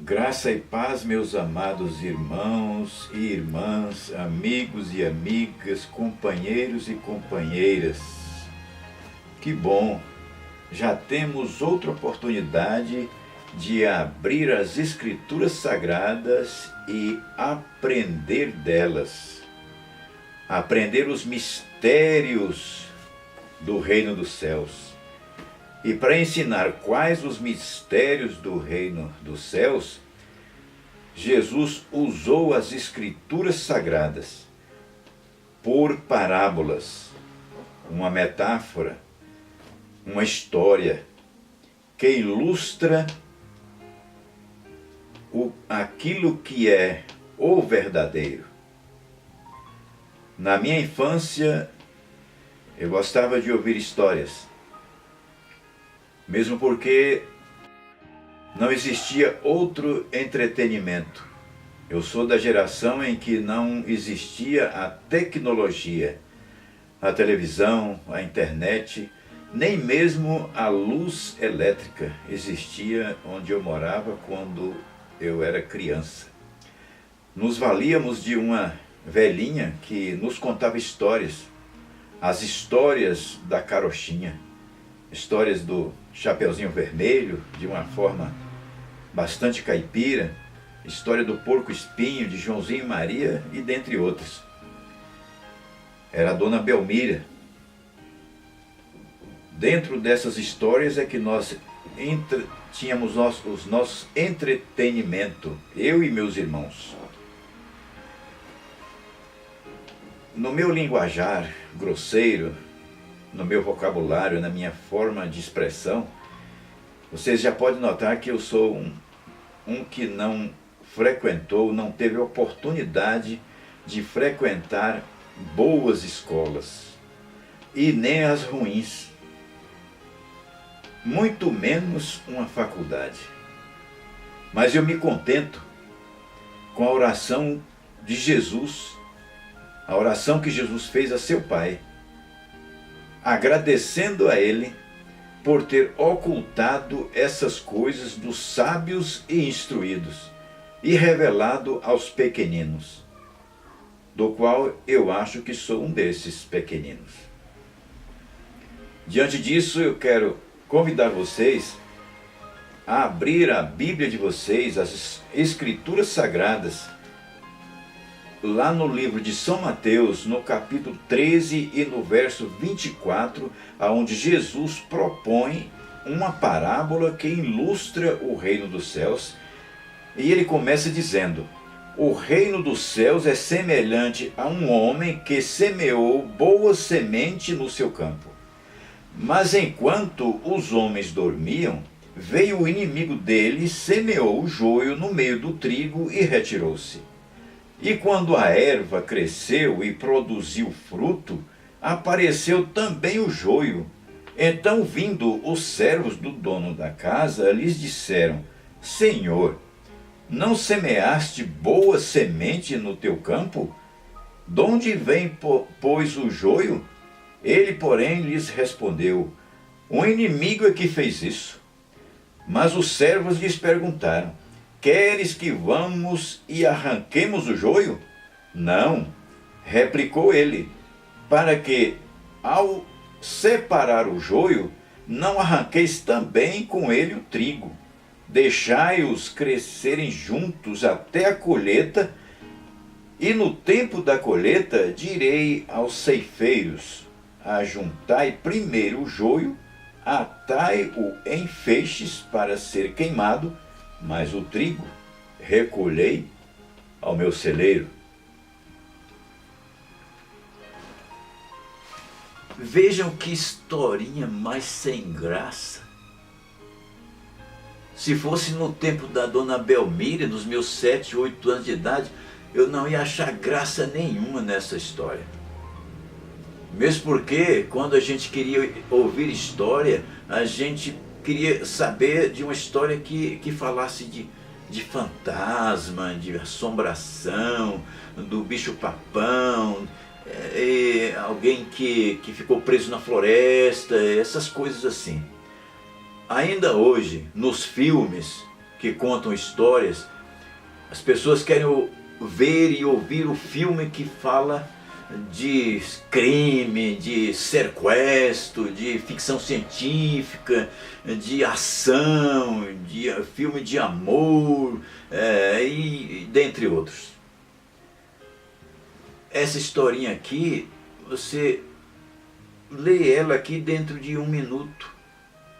Graça e paz, meus amados irmãos e irmãs, amigos e amigas, companheiros e companheiras. Que bom! Já temos outra oportunidade de abrir as Escrituras Sagradas e aprender delas. Aprender os mistérios do Reino dos Céus. E para ensinar quais os mistérios do Reino dos Céus, Jesus usou as Escrituras Sagradas por parábolas, uma metáfora, uma história que ilustra aquilo que é o verdadeiro. Na minha infância, eu gostava de ouvir histórias, mesmo porque não existia outro entretenimento. Eu sou da geração em que não existia a tecnologia, a televisão, a internet, nem mesmo a luz elétrica existia onde eu morava quando eu era criança. Nos valíamos de uma velhinha que nos contava histórias, as histórias da carochinha, histórias do Chapeuzinho Vermelho, de uma forma bastante caipira, história do Porco Espinho, de Joãozinho e Maria, e dentre outros. Era a Dona Belmira. Dentro dessas histórias é que nós tínhamos os nossos entretenimento, eu e meus irmãos. No meu linguajar grosseiro, no meu vocabulário, na minha forma de expressão, vocês já podem notar que eu sou um que não frequentou, não teve oportunidade de frequentar boas escolas, e nem as ruins, muito menos uma faculdade. Mas eu me contento com a oração de Jesus, a oração que Jesus fez a seu Pai, agradecendo a Ele por ter ocultado essas coisas dos sábios e instruídos e revelado aos pequeninos, do qual eu acho que sou um desses pequeninos. Diante disso, eu quero convidar vocês a abrir a Bíblia de vocês, as Escrituras Sagradas, lá no livro de São Mateus, no capítulo 13 e no verso 24, onde Jesus propõe uma parábola que ilustra o reino dos céus. E ele começa dizendo: o reino dos céus é semelhante a um homem que semeou boa semente no seu campo. Mas enquanto os homens dormiam, veio o inimigo dele, semeou o joio no meio do trigo e retirou-se. E quando a erva cresceu e produziu fruto, apareceu também o joio. Então, vindo os servos do dono da casa, lhes disseram: Senhor, não semeaste boa semente no teu campo? De onde vem, pois, o joio? Ele, porém, lhes respondeu: um inimigo é que fez isso. Mas os servos lhes perguntaram: queres que vamos e arranquemos o joio? Não, replicou ele, para que, ao separar o joio, não arranqueis também com ele o trigo. Deixai-os crescerem juntos até a colheita, e no tempo da colheita direi aos ceifeiros: ajuntai primeiro o joio, atai-o em feixes para ser queimado, mas o trigo recolhei ao meu celeiro. Vejam que historinha mais sem graça. Se fosse no tempo da Dona Belmira, nos meus 7, 8 anos de idade, eu não ia achar graça nenhuma nessa história. Mesmo porque, quando a gente queria ouvir história, a gente queria saber de uma história que falasse de fantasma, de assombração, do bicho-papão, alguém que ficou preso na floresta, essas coisas assim. Ainda hoje, nos filmes que contam histórias. As pessoas querem ver e ouvir o filme que fala de crime, de sequestro, de ficção científica, de ação, de filme de amor, e dentre outros. Essa historinha aqui, você lê ela aqui dentro de 1 minuto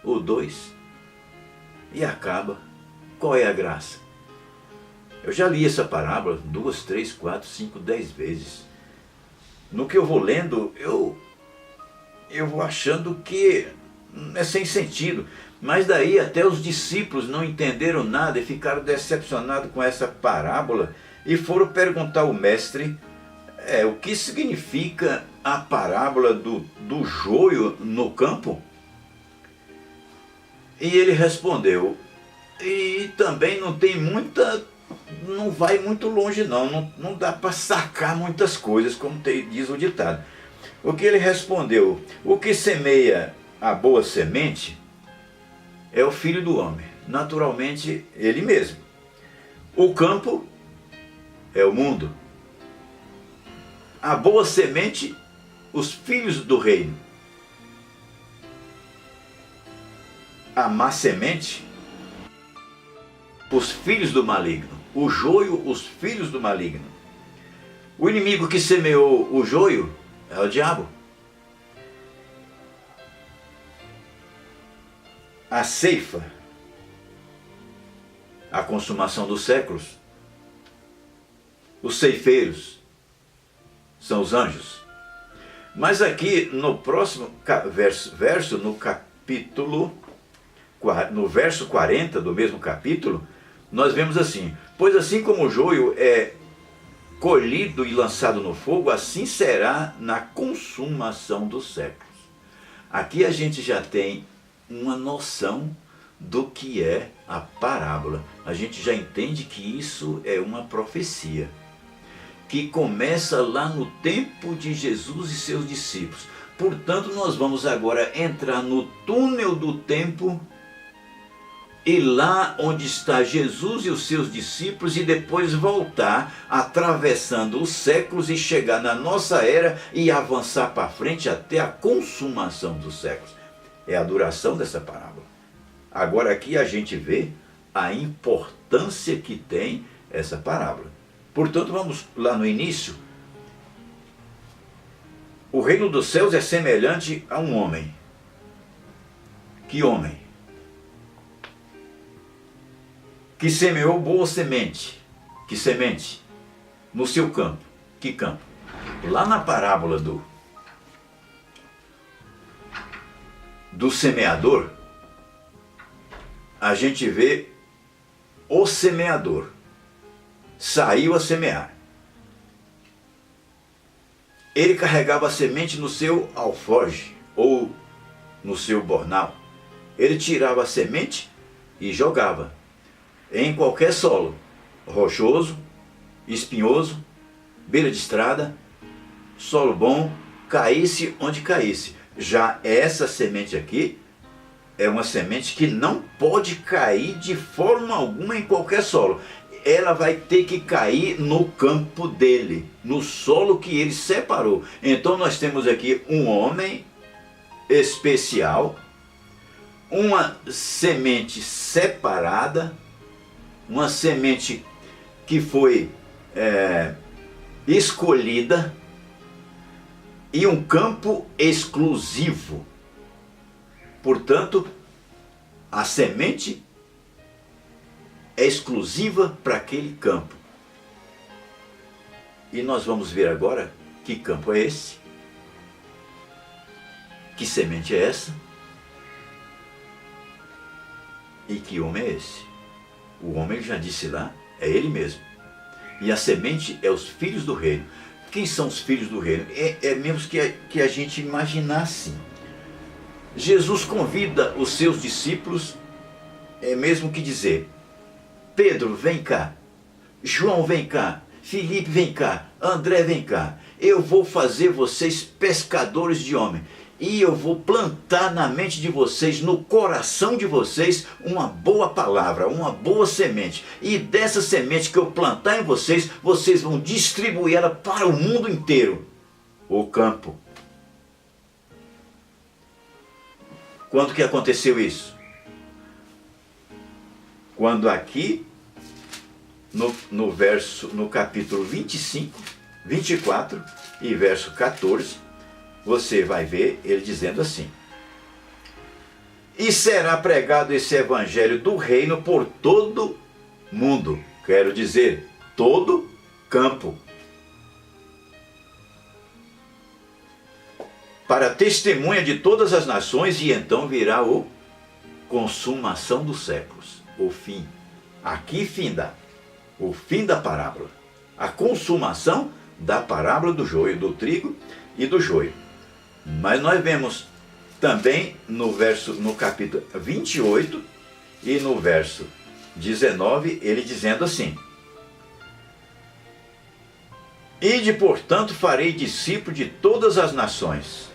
ou 2 e acaba. Qual é a graça? Eu já li essa parábola 2, 3, 4, 5, 10 vezes. No que eu vou lendo, eu vou achando que é sem sentido. Mas daí até os discípulos não entenderam nada e ficaram decepcionados com essa parábola e foram perguntar ao mestre o que significa a parábola do joio no campo. E ele respondeu, e também não vai muito longe não dá para sacar muitas coisas, como diz o ditado. O que ele respondeu, o que semeia a boa semente é o Filho do Homem, naturalmente ele mesmo. O campo é o mundo. A boa semente, os filhos do reino. A má semente, os filhos do maligno. O joio, os filhos do maligno. O inimigo que semeou o joio é o diabo. A ceifa, a consumação dos séculos. Os ceifeiros são os anjos. Mas aqui no próximo verso, no verso 40 do mesmo capítulo, nós vemos assim, pois assim como o joio é colhido e lançado no fogo, assim será na consumação dos séculos. Aqui a gente já tem uma noção do que é a parábola. A gente já entende que isso é uma profecia, que começa lá no tempo de Jesus e seus discípulos. Portanto, nós vamos agora entrar no túnel do tempo e lá onde está Jesus e os seus discípulos, e depois voltar atravessando os séculos e chegar na nossa era e avançar para frente até a consumação dos séculos. É a duração dessa parábola. Agora aqui a gente vê a importância que tem essa parábola. Portanto, vamos lá no início. O reino dos céus é semelhante a um homem. Que homem? Que semeou boa semente. Que semente? No seu campo. Que campo? Lá na parábola do semeador, a gente vê o semeador. Saiu a semear. Ele carregava a semente no seu alforje ou no seu bornal. Ele tirava a semente e jogava em qualquer solo, rochoso, espinhoso, beira de estrada, solo bom, caísse onde caísse. Já essa semente aqui é uma semente que não pode cair de forma alguma em qualquer solo. Ela vai ter que cair no campo dele, no solo que ele separou. Então nós temos aqui um homem especial, uma semente separada, uma semente que foi escolhida e um campo exclusivo. Portanto, a semente é exclusiva para aquele campo. E nós vamos ver agora que campo é esse, que semente é essa e que homem é esse. O homem, já disse lá, é ele mesmo. E a semente é os filhos do reino. Quem são os filhos do reino? É mesmo que a gente imaginar assim. Jesus convida os seus discípulos, é mesmo que dizer, Pedro, vem cá, João, vem cá, Felipe, vem cá, André, vem cá, eu vou fazer vocês pescadores de homem. e eu vou plantar na mente de vocês, no coração de vocês, uma boa palavra, uma boa semente. E dessa semente que eu plantar em vocês, vocês vão distribuir ela para o mundo inteiro. O campo. Quando que aconteceu isso? Quando aqui, no capítulo 25, 24 e verso 14, você vai ver ele dizendo assim: e será pregado esse evangelho do reino por todo mundo, quero dizer, todo campo, para testemunha de todas as nações, e então virá o consumação dos séculos, o fim. Aqui finda o fim da parábola, a consumação da parábola do joio, do trigo e do joio. Mas nós vemos também no capítulo 28 e no verso 19, ele dizendo assim: ide, portanto, farei discípulos de todas as nações,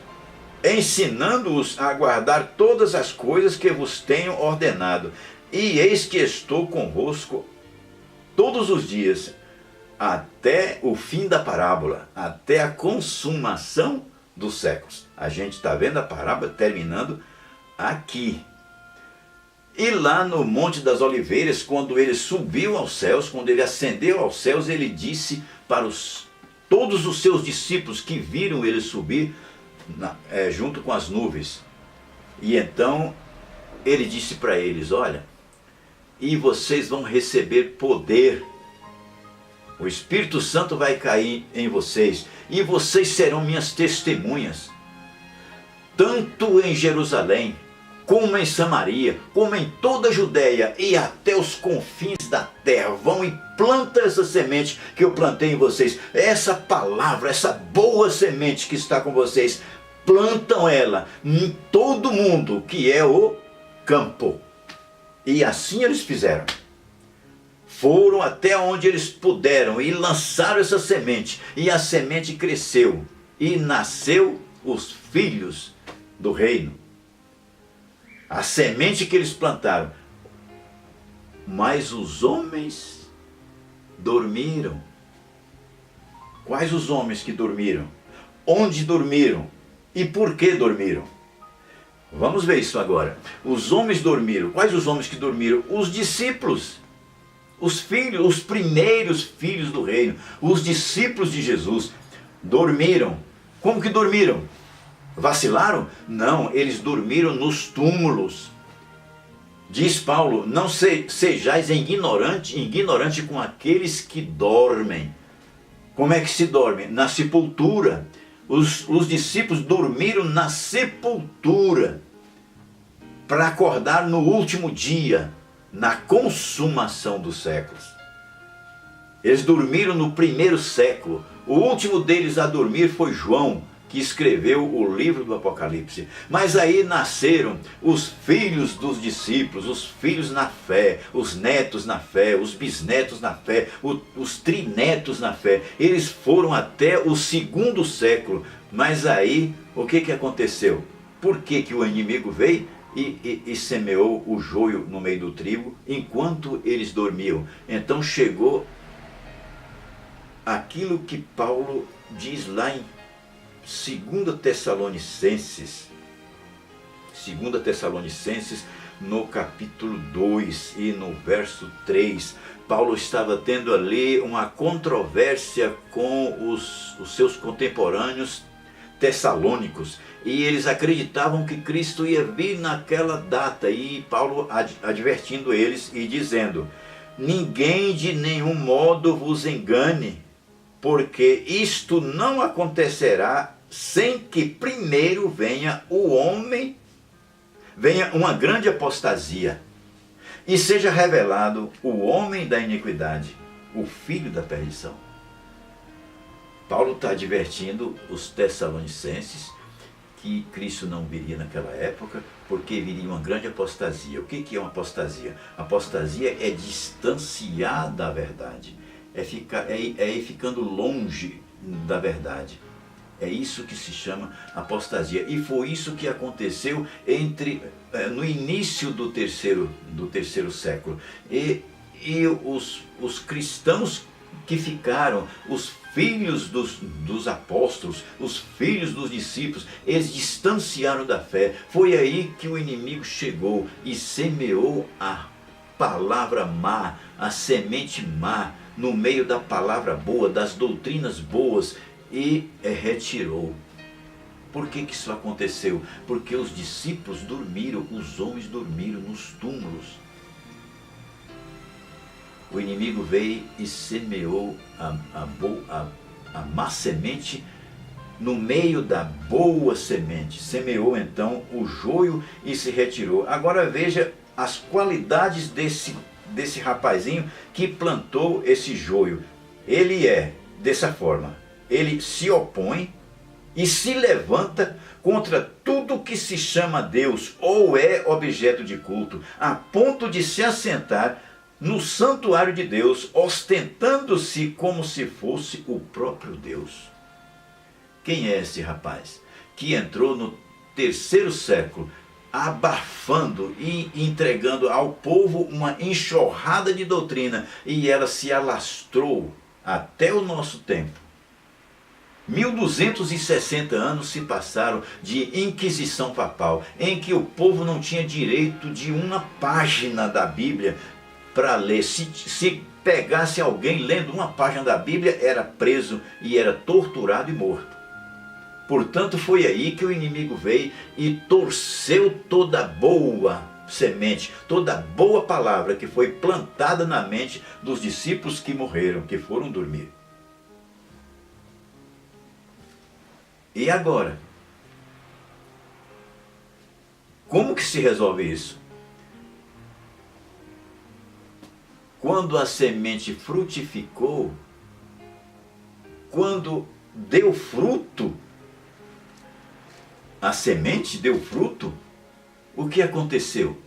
ensinando-os a guardar todas as coisas que vos tenho ordenado, e eis que estou convosco todos os dias, até o fim da parábola, até a consumação dos séculos. A gente está vendo a parábola terminando aqui. E lá no Monte das Oliveiras, quando ele subiu aos céus, quando ele ascendeu aos céus, ele disse para todos os seus discípulos que viram ele subir junto com as nuvens. E então ele disse para eles: olha, e vocês vão receber poder. O Espírito Santo vai cair em vocês, e vocês serão minhas testemunhas, tanto em Jerusalém, como em Samaria, como em toda a Judéia e até os confins da terra. Vão e plantam essa semente que eu plantei em vocês. Essa palavra, essa boa semente que está com vocês, plantam ela em todo mundo, que é o campo. E assim eles fizeram. Foram até onde eles puderam e lançaram essa semente. E a semente cresceu e nasceu os filhos do reino. A semente que eles plantaram. Mas os homens dormiram. Quais os homens que dormiram? Onde dormiram? E por que dormiram? Vamos ver isso agora. Os homens dormiram. Quais os homens que dormiram? Os discípulos. Os filhos, os primeiros filhos do reino, os discípulos de Jesus, dormiram. Como que dormiram? Vacilaram? Não, eles dormiram nos túmulos. Diz Paulo: não sejais ignorante com aqueles que dormem. Como é que se dorme? Na sepultura. Os discípulos dormiram na sepultura para acordar no último dia, na consumação dos séculos. Eles dormiram no primeiro século. O último deles a dormir foi João, que escreveu o livro do Apocalipse. Mas aí nasceram os filhos dos discípulos, os filhos na fé, os netos na fé, os bisnetos na fé, os trinetos na fé. Eles foram até o segundo século. Mas aí, o que aconteceu? Por que o inimigo veio e semeou o joio no meio do trigo enquanto eles dormiam? Então chegou aquilo que Paulo diz lá em 2 Tessalonicenses, no capítulo 2 e no verso 3, Paulo estava tendo ali uma controvérsia com os seus contemporâneos tessalônicos, e eles acreditavam que Cristo ia vir naquela data, e Paulo advertindo eles e dizendo: ninguém de nenhum modo vos engane, porque isto não acontecerá sem que primeiro venha uma grande apostasia, e seja revelado o homem da iniquidade, o filho da perdição. Paulo está advertindo os tessalonicenses que Cristo não viria naquela época, porque viria uma grande apostasia. O que é uma apostasia? Apostasia é distanciar da verdade, é ir ficando longe da verdade. É isso que se chama apostasia. E foi isso que aconteceu no início do terceiro século. E os cristãos que ficaram, os filhos dos apóstolos, os filhos dos discípulos, eles distanciaram da fé. Foi aí que o inimigo chegou e semeou a palavra má, a semente má, no meio da palavra boa, das doutrinas boas, e retirou. Por que isso aconteceu? Porque os discípulos dormiram, os homens dormiram nos túmulos. O inimigo veio e semeou a má semente no meio da boa semente. Semeou então o joio e se retirou. Agora veja as qualidades desse rapazinho que plantou esse joio. Ele é dessa forma. Ele se opõe e se levanta contra tudo que se chama Deus ou é objeto de culto, a ponto de se assentar no santuário de Deus, ostentando-se como se fosse o próprio Deus. Quem é esse rapaz que entrou no terceiro século, abafando e entregando ao povo uma enxurrada de doutrina, e ela se alastrou até o nosso tempo? 1260 anos se passaram de Inquisição Papal, em que o povo não tinha direito de uma página da Bíblia para ler. Se pegasse alguém lendo uma página da Bíblia, era preso e era torturado e morto. Portanto, foi aí que o inimigo veio e torceu toda boa semente, toda boa palavra que foi plantada na mente dos discípulos que morreram, que foram dormir. E agora? Como que se resolve isso? Quando a semente frutificou, quando deu fruto, a semente deu fruto, o que aconteceu?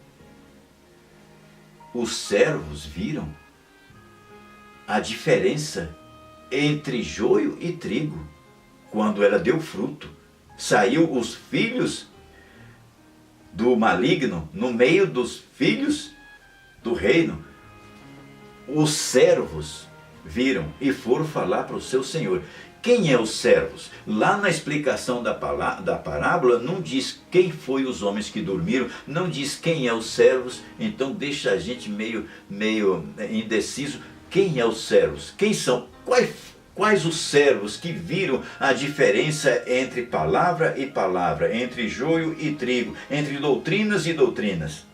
Os servos viram a diferença entre joio e trigo. Quando ela deu fruto, saiu os filhos do maligno no meio dos filhos do reino. Os servos viram e foram falar para o seu senhor. Quem é os servos? Lá na explicação da parábola não diz quem foi os homens que dormiram, não diz quem é os servos, então deixa a gente meio indeciso. Quem é os servos? Quem são? Quais os servos que viram a diferença entre palavra e palavra, entre joio e trigo, entre doutrinas e doutrinas?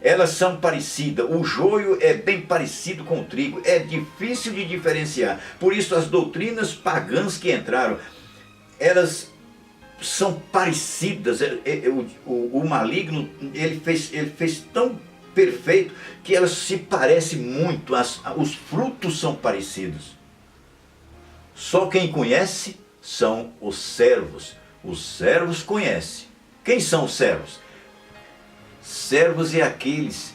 Elas são parecidas, o joio é bem parecido com o trigo, é difícil de diferenciar. Por isso as doutrinas pagãs que entraram, elas são parecidas. O maligno, ele fez tão perfeito que elas se parecem muito, os frutos são parecidos. Só quem conhece são os servos. Os servos conhecem. Quem são os servos? Servos é aqueles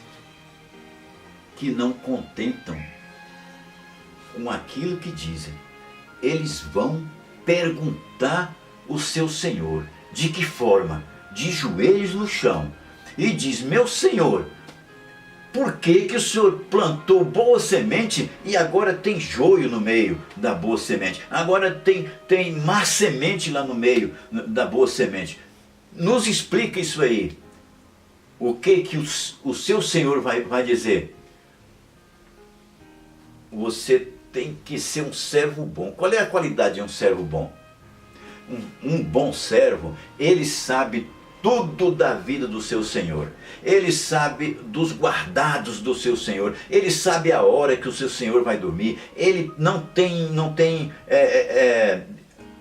que não contentam com aquilo que dizem. Eles vão perguntar o seu Senhor. De que forma? De joelhos no chão. E diz: meu Senhor, por que o Senhor plantou boa semente e agora tem joio no meio da boa semente? Agora tem má semente lá no meio da boa semente. Nos explica isso aí. O que o seu Senhor vai dizer? Você tem que ser um servo bom. Qual é a qualidade de um servo bom? Um bom servo, ele sabe tudo da vida do seu Senhor. Ele sabe dos guardados do seu Senhor. Ele sabe a hora que o seu Senhor vai dormir. Ele não tem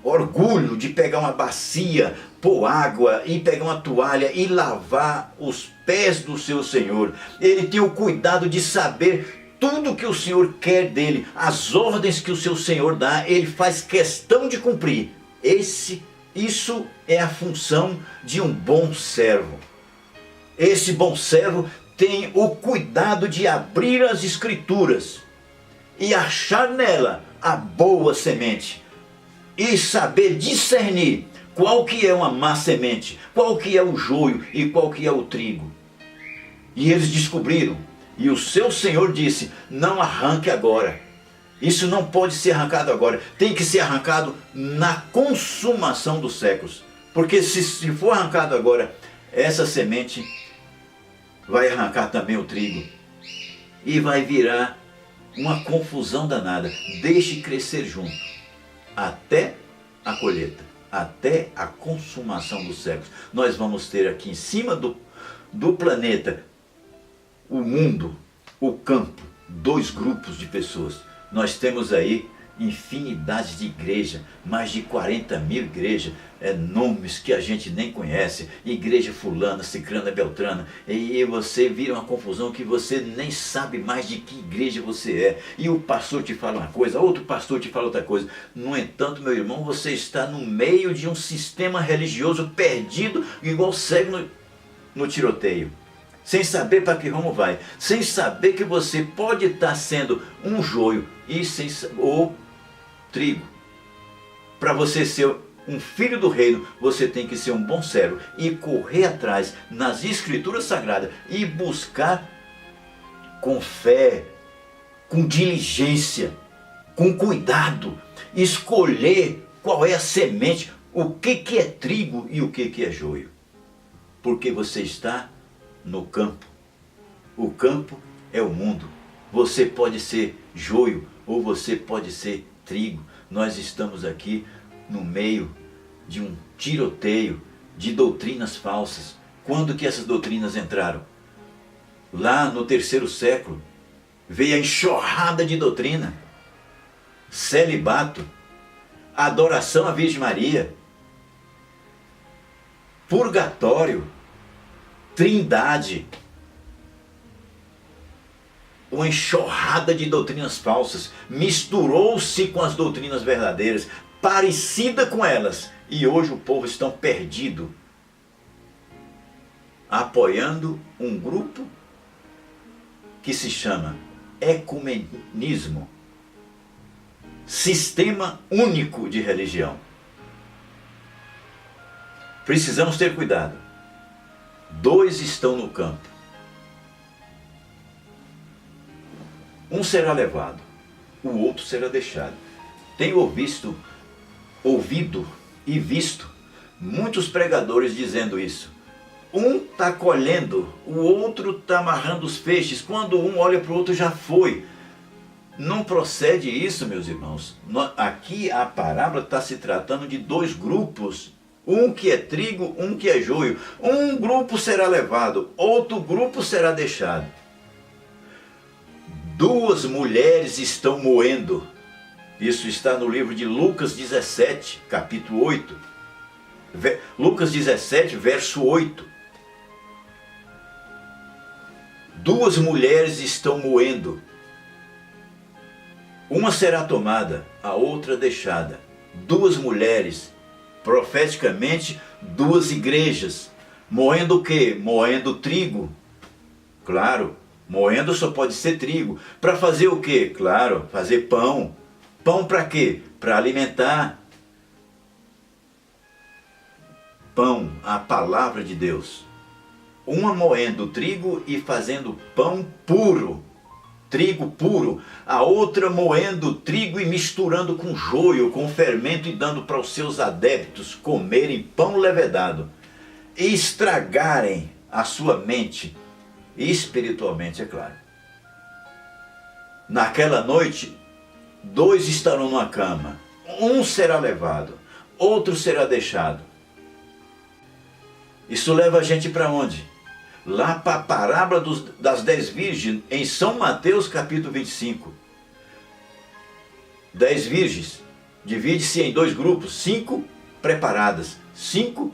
orgulho de pegar uma bacia, pôr água e pegar uma toalha e lavar os pés do seu Senhor. Ele tem o cuidado de saber tudo que o Senhor quer dele. As ordens que o seu Senhor dá, ele faz questão de cumprir. Isso é a função de um bom servo. Esse bom servo tem o cuidado de abrir as Escrituras e achar nela a boa semente. e saber discernir qual que é uma má semente, qual que é o joio e qual que é o trigo. E eles descobriram. E o seu Senhor disse: não arranque agora. Isso não pode ser arrancado agora. Tem que ser arrancado na consumação dos séculos. Porque se for arrancado agora, essa semente vai arrancar também o trigo. E vai virar uma confusão danada. Deixe crescer junto. Até a colheita. Até a consumação dos séculos. Nós vamos ter aqui em cima do planeta, o mundo, o campo, dois grupos de pessoas. Nós temos aí infinidade de igrejas, mais de 40 mil igrejas, nomes que a gente nem conhece, igreja fulana, cicrana, beltrana, e você vira uma confusão que você nem sabe mais de que igreja você é, e o pastor te fala uma coisa, outro pastor te fala outra coisa. No entanto, meu irmão, você está no meio de um sistema religioso perdido, igual cego no tiroteio, sem saber para que rumo vai, sem saber que você pode estar sendo um joio ou trigo. Para você ser um filho do reino, você tem que ser um bom servo e correr atrás nas escrituras sagradas e buscar com fé, com diligência, com cuidado, escolher qual é a semente, o que é trigo e o que é joio. Porque você está no campo. O campo é o mundo. Você pode ser joio ou você pode ser trigo. Nós estamos aqui no meio de um tiroteio de doutrinas falsas. Quando que essas doutrinas entraram? Lá no 3º século veio a enxurrada de doutrina. Celibato, adoração à Virgem Maria, purgatório, trindade, uma enxurrada de doutrinas falsas, misturou-se com as doutrinas verdadeiras, parecida com elas, e hoje o povo está perdido, apoiando um grupo que se chama ecumenismo, sistema único de religião. Precisamos ter cuidado. Dois estão no campo. Um será levado, o outro será deixado. Tenho ouvido e visto muitos pregadores dizendo isso. Um está colhendo, o outro está amarrando os feixes. Quando um olha para o outro, já foi. Não procede isso, meus irmãos. Aqui a parábola está se tratando de dois grupos. Um que é trigo, um que é joio. Um grupo será levado, outro grupo será deixado. Duas mulheres estão moendo. Isso está no livro de Lucas 17, capítulo 8. Lucas 17, verso 8. Duas mulheres estão moendo. Uma será tomada, a outra deixada. Duas mulheres, profeticamente, duas igrejas. Moendo o quê? Moendo trigo. Claro, moendo só pode ser trigo. Para fazer o quê? Claro, fazer pão. Pão para quê? Para alimentar. Pão, a palavra de Deus. Uma moendo trigo e fazendo pão puro. Trigo puro, a outra moendo trigo e misturando com joio, com fermento e dando para os seus adeptos comerem pão levedado e estragarem a sua mente, espiritualmente, é claro. Naquela noite, dois estarão numa cama, um será levado, outro será deixado. Isso leva a gente para onde? Lá para a parábola das 10 virgens, em São Mateus capítulo 25. 10 virgens, divide-se em dois grupos, 5 preparadas, 5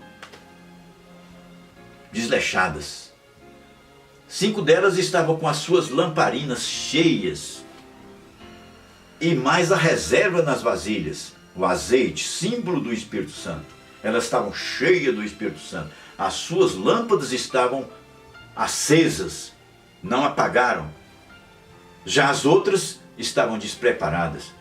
desleixadas. 5 delas estavam com as suas lamparinas cheias, e mais a reserva nas vasilhas, o azeite, símbolo do Espírito Santo. Elas estavam cheias do Espírito Santo. As suas lâmpadas estavam acesas, não apagaram. Já as outras estavam despreparadas.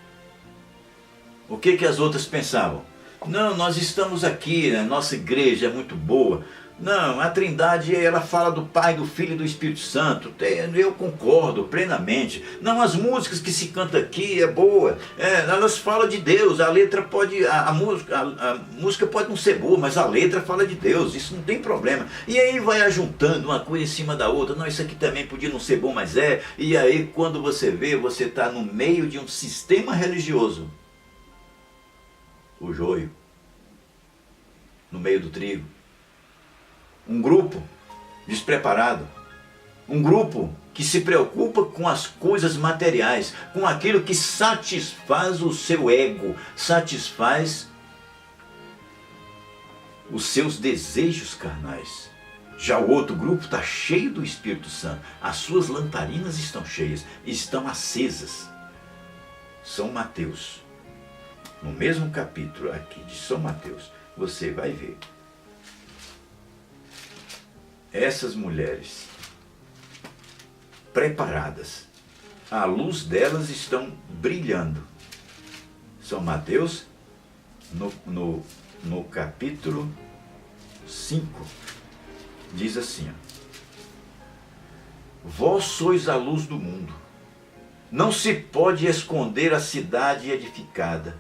O que as outras pensavam? Não, nós estamos aqui, a nossa igreja é muito boa. Não, a Trindade, ela fala do Pai, do Filho e do Espírito Santo. Eu concordo plenamente. Não, as músicas que se canta aqui é boa. Elas falam de Deus. A letra pode, a música pode não ser boa, mas a letra fala de Deus. Isso não tem problema. E aí vai ajuntando uma coisa em cima da outra. Não, isso aqui também podia não ser bom, mas é. E aí quando você vê, você está no meio de um sistema religioso. O joio. No meio do trigo. Um grupo despreparado, um grupo que se preocupa com as coisas materiais, com aquilo que satisfaz o seu ego, satisfaz os seus desejos carnais. Já o outro grupo está cheio do Espírito Santo, as suas lamparinas estão cheias, estão acesas. São Mateus, no mesmo capítulo aqui de São Mateus, você vai ver. Essas mulheres preparadas, a luz delas estão brilhando. São Mateus, no capítulo 5, diz assim: Vós sois a luz do mundo. Não se pode esconder a cidade edificada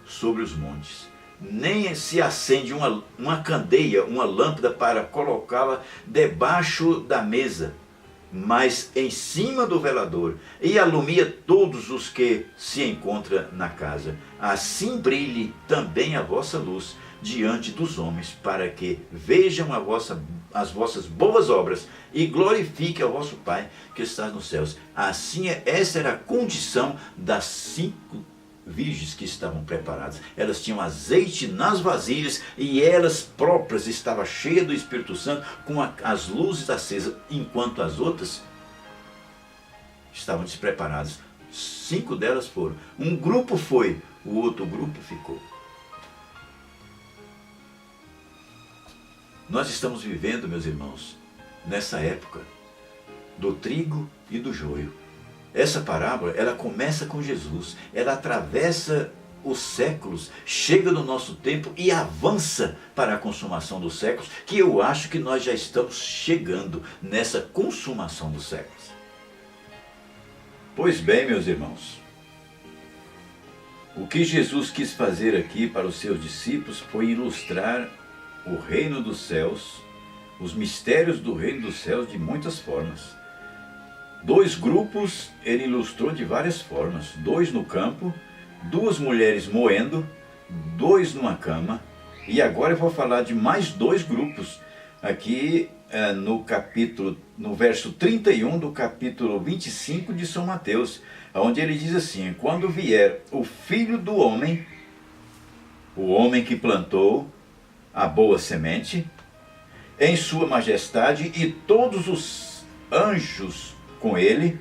sobre os montes. Nem se acende uma candeia, uma lâmpada para colocá-la debaixo da mesa, mas em cima do velador, e alumia todos os que se encontram na casa. Assim brilhe também a vossa luz diante dos homens, para que vejam as vossas boas obras e glorifiquem ao vosso Pai que está nos céus. Assim, essa era a condição das 5 virgens que estavam preparadas. Elas tinham azeite nas vasilhas e elas próprias estavam cheias do Espírito Santo, com as luzes acesas, enquanto as outras estavam despreparadas. 5 delas foram. Um grupo foi, o outro grupo ficou. Nós estamos vivendo, meus irmãos, nessa época do trigo e do joio. Essa parábola, ela começa com Jesus, ela atravessa os séculos, chega no nosso tempo e avança para a consumação dos séculos, que eu acho que nós já estamos chegando nessa consumação dos séculos. Pois bem, meus irmãos, o que Jesus quis fazer aqui para os seus discípulos foi ilustrar o reino dos céus, os mistérios do reino dos céus de muitas formas. 2 grupos ele ilustrou de várias formas. 2 no campo, 2 mulheres moendo, 2 numa cama. E agora eu vou falar de mais 2 grupos. Aqui no verso 31 do capítulo 25 de São Mateus, onde ele diz assim: Quando vier o Filho do Homem, o homem que plantou a boa semente, em sua majestade, e todos os anjos com ele,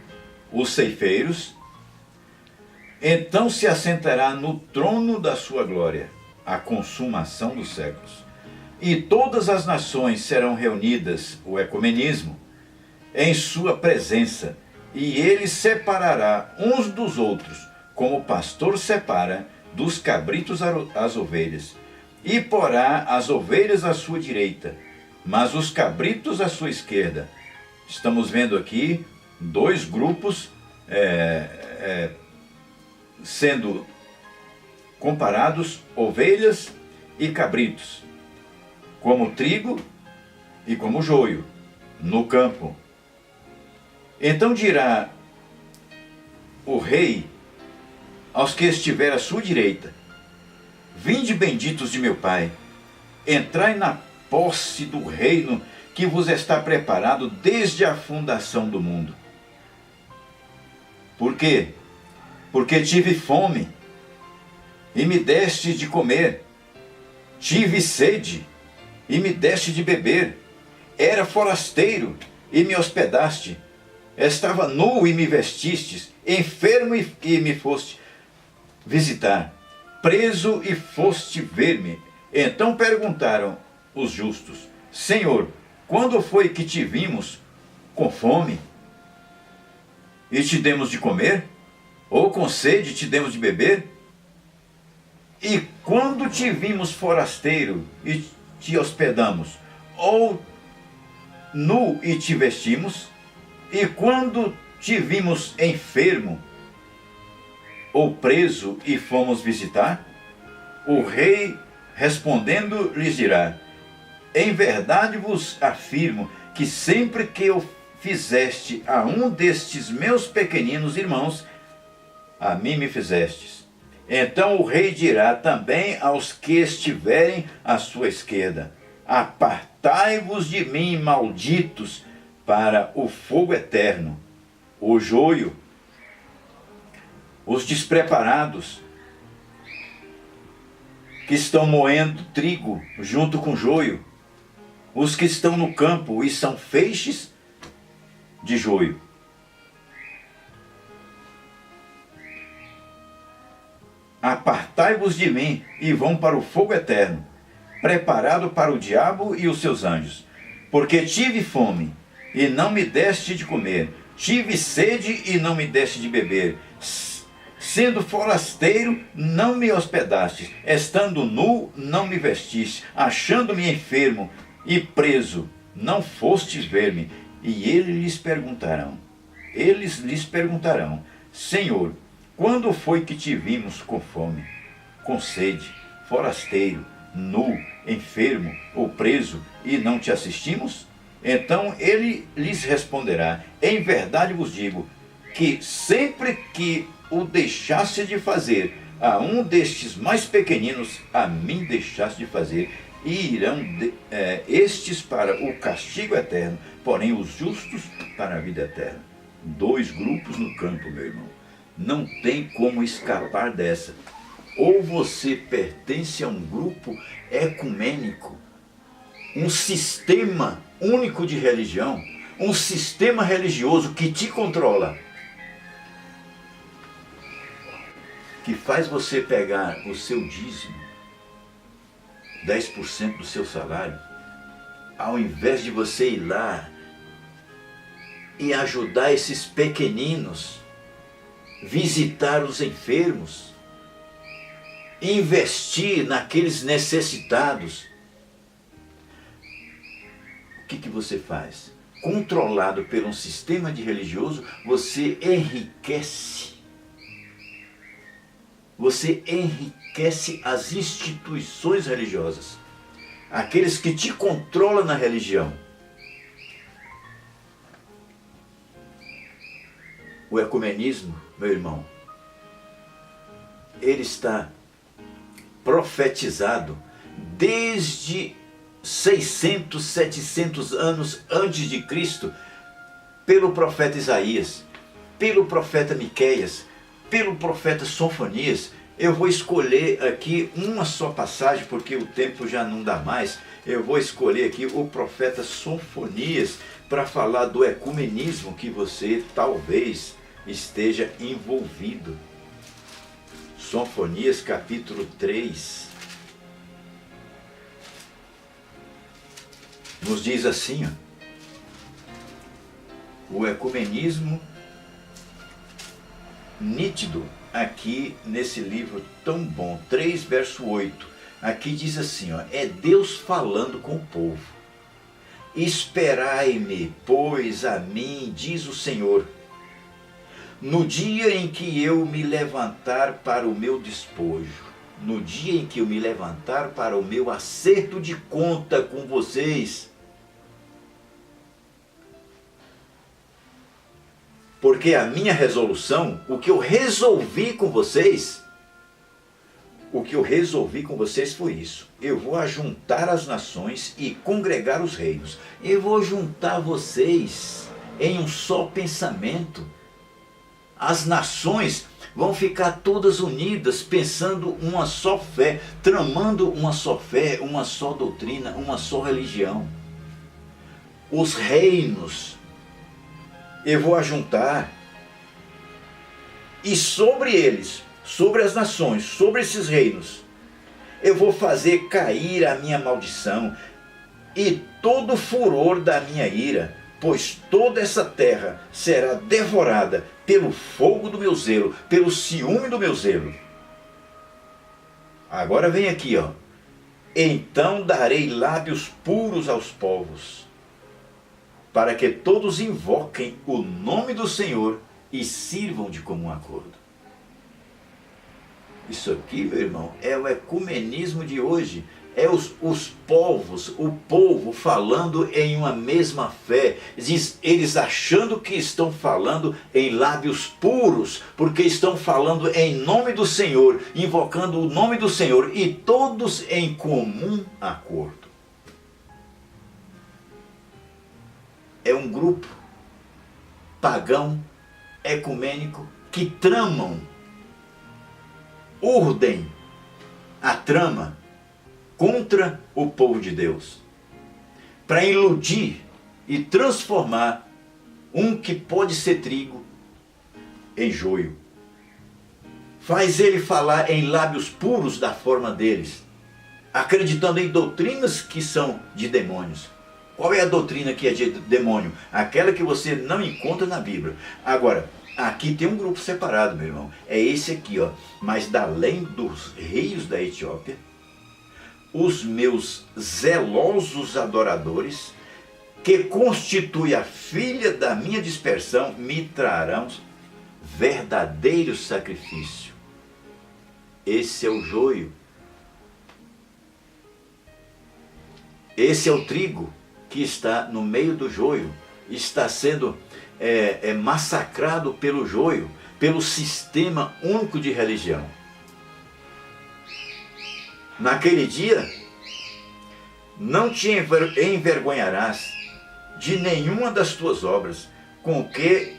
os ceifeiros, então se assentará no trono da sua glória, a consumação dos séculos. E todas as nações serão reunidas, o ecumenismo, em sua presença, e ele separará uns dos outros, como o pastor separa dos cabritos as ovelhas, e porá as ovelhas à sua direita, mas os cabritos à sua esquerda. Estamos vendo aqui 2 grupos sendo comparados, ovelhas e cabritos, como trigo e como joio, no campo. Então dirá o rei aos que estiver à sua direita: Vinde, benditos de meu Pai, entrai na posse do reino que vos está preparado desde a fundação do mundo. Por quê? Porque tive fome, e me deste de comer. Tive sede, e me deste de beber. Era forasteiro, e me hospedaste. Estava nu, e me vestistes. Enfermo, e me foste visitar. Preso, e foste ver-me. Então perguntaram os justos: Senhor, quando foi que te vimos com fome e te demos de comer? Ou com sede te demos de beber? E quando te vimos forasteiro e te hospedamos, ou nu e te vestimos, e quando te vimos enfermo ou preso e fomos visitar? O rei respondendo lhes dirá: em verdade vos afirmo que sempre que eu fizeste a um destes meus pequeninos irmãos, a mim me fizestes. Então o rei dirá também aos que estiverem à sua esquerda: apartai-vos de mim, malditos, para o fogo eterno, o joio, os despreparados, que estão moendo trigo junto com joio, os que estão no campo e são feixes de joio. Apartai-vos de mim e vão para o fogo eterno, preparado para o diabo e os seus anjos. Porque tive fome e não me deste de comer, tive sede e não me deste de beber, sendo forasteiro, não me hospedastes, estando nu, não me vestiste, achando-me enfermo e preso, não fostes ver-me. E eles lhes perguntarão: Senhor, quando foi que te vimos com fome, com sede, forasteiro, nu, enfermo ou preso, e não te assistimos? Então ele lhes responderá: em verdade vos digo, que sempre que o deixaste de fazer a um destes mais pequeninos, a mim deixaste de fazer, e irão estes para o castigo eterno, porém os justos para a vida eterna. Dois grupos no campo, meu irmão. Não tem como escapar dessa. Ou você pertence a um grupo ecumênico, um sistema único de religião, um sistema religioso que te controla, que faz você pegar o seu dízimo, 10% do seu salário, ao invés de você ir lá e ajudar esses pequeninos, visitar os enfermos, investir naqueles necessitados. O que você faz? Controlado por um sistema de religioso, você enriquece. Você enriquece as instituições religiosas, aqueles que te controlam na religião. O ecumenismo, meu irmão, ele está profetizado desde 600, 700 anos antes de Cristo, pelo profeta Isaías, pelo profeta Miqueias, pelo profeta Sofonias. Eu vou escolher aqui uma só passagem, porque o tempo já não dá mais. Eu vou escolher aqui o profeta Sofonias para falar do ecumenismo que você talvez esteja envolvido. Sofonias capítulo 3 nos diz assim, o ecumenismo nítido aqui nesse livro tão bom, 3 verso 8, aqui diz assim, é Deus falando com o povo. Esperai-me, pois, a mim, diz o Senhor, no dia em que eu me levantar para o meu despojo, no dia em que eu me levantar para o meu acerto de conta com vocês. Porque a minha resolução, o que eu resolvi com vocês foi isso. Eu vou ajuntar as nações e congregar os reinos. Eu vou juntar vocês em um só pensamento. As nações vão ficar todas unidas, pensando uma só fé, tramando uma só fé, uma só doutrina, uma só religião. Os reinos eu vou ajuntar, e sobre eles, sobre as nações, sobre esses reinos, eu vou fazer cair a minha maldição e todo o furor da minha ira, pois toda essa terra será devorada pelo fogo do meu zelo, pelo ciúme do meu zelo. Agora vem aqui, ó. Então darei lábios puros aos povos, para que todos invoquem o nome do Senhor e sirvam de comum acordo. Isso aqui, meu irmão, é o ecumenismo de hoje. É os povos, o povo falando em uma mesma fé. Eles achando que estão falando em lábios puros, porque estão falando em nome do Senhor, invocando o nome do Senhor, e todos em comum acordo. É um grupo pagão, ecumênico, que tramam, urdem a trama contra o povo de Deus, para iludir e transformar um que pode ser trigo em joio. Faz ele falar em lábios puros da forma deles, acreditando em doutrinas que são de demônios. Qual é a doutrina que é de demônio? Aquela que você não encontra na Bíblia. Agora, aqui tem um grupo separado, meu irmão. É esse aqui, ó. Mas da além dos rios da Etiópia, os meus zelosos adoradores, que constitui a filha da minha dispersão, me trarão verdadeiro sacrifício. Esse é o joio. Esse é o trigo que está no meio do joio. Está sendo massacrado pelo joio, pelo sistema único de religião. Naquele dia, não te envergonharás de nenhuma das tuas obras, com que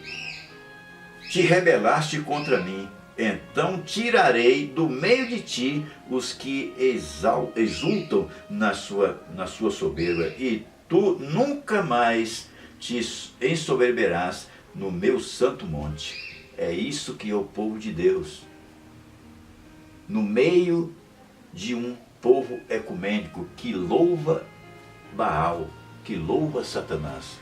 te rebelaste contra mim. Então tirarei do meio de ti os que exultam na sua soberba, e tu nunca mais te ensoberberás no meu santo monte. É isso que é o povo de Deus. No meio de um povo ecumênico que louva Baal, que louva Satanás.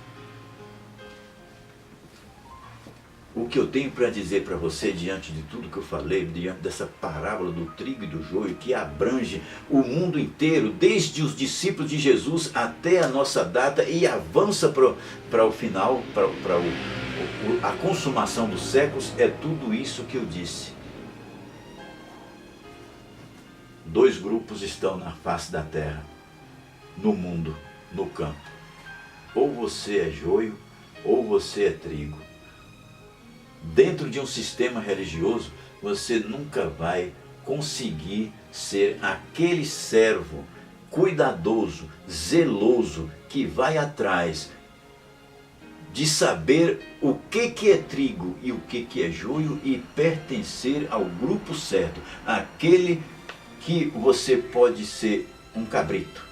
O que eu tenho para dizer para você diante de tudo que eu falei, diante dessa parábola do trigo e do joio, que abrange o mundo inteiro, desde os discípulos de Jesus até a nossa data, e avança para o final, para a consumação dos séculos, é tudo isso que eu disse. Dois grupos estão na face da terra, no mundo, no campo. Ou você é joio, ou você é trigo. Dentro de um sistema religioso, você nunca vai conseguir ser aquele servo cuidadoso, zeloso, que vai atrás de saber o que é trigo e o que é joio, e pertencer ao grupo certo, aquele que você pode ser um cabrito,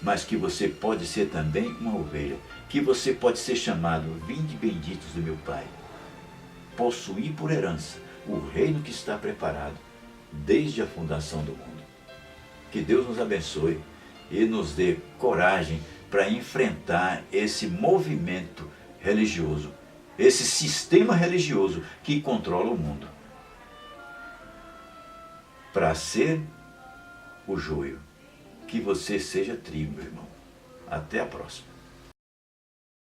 mas que você pode ser também uma ovelha, que você pode ser chamado: vinde benditos do meu Pai, possuir por herança o reino que está preparado desde a fundação do mundo. Que Deus nos abençoe e nos dê coragem para enfrentar esse movimento religioso, esse sistema religioso que controla o mundo, para ser o joio. Que você seja trigo, meu irmão. Até a próxima.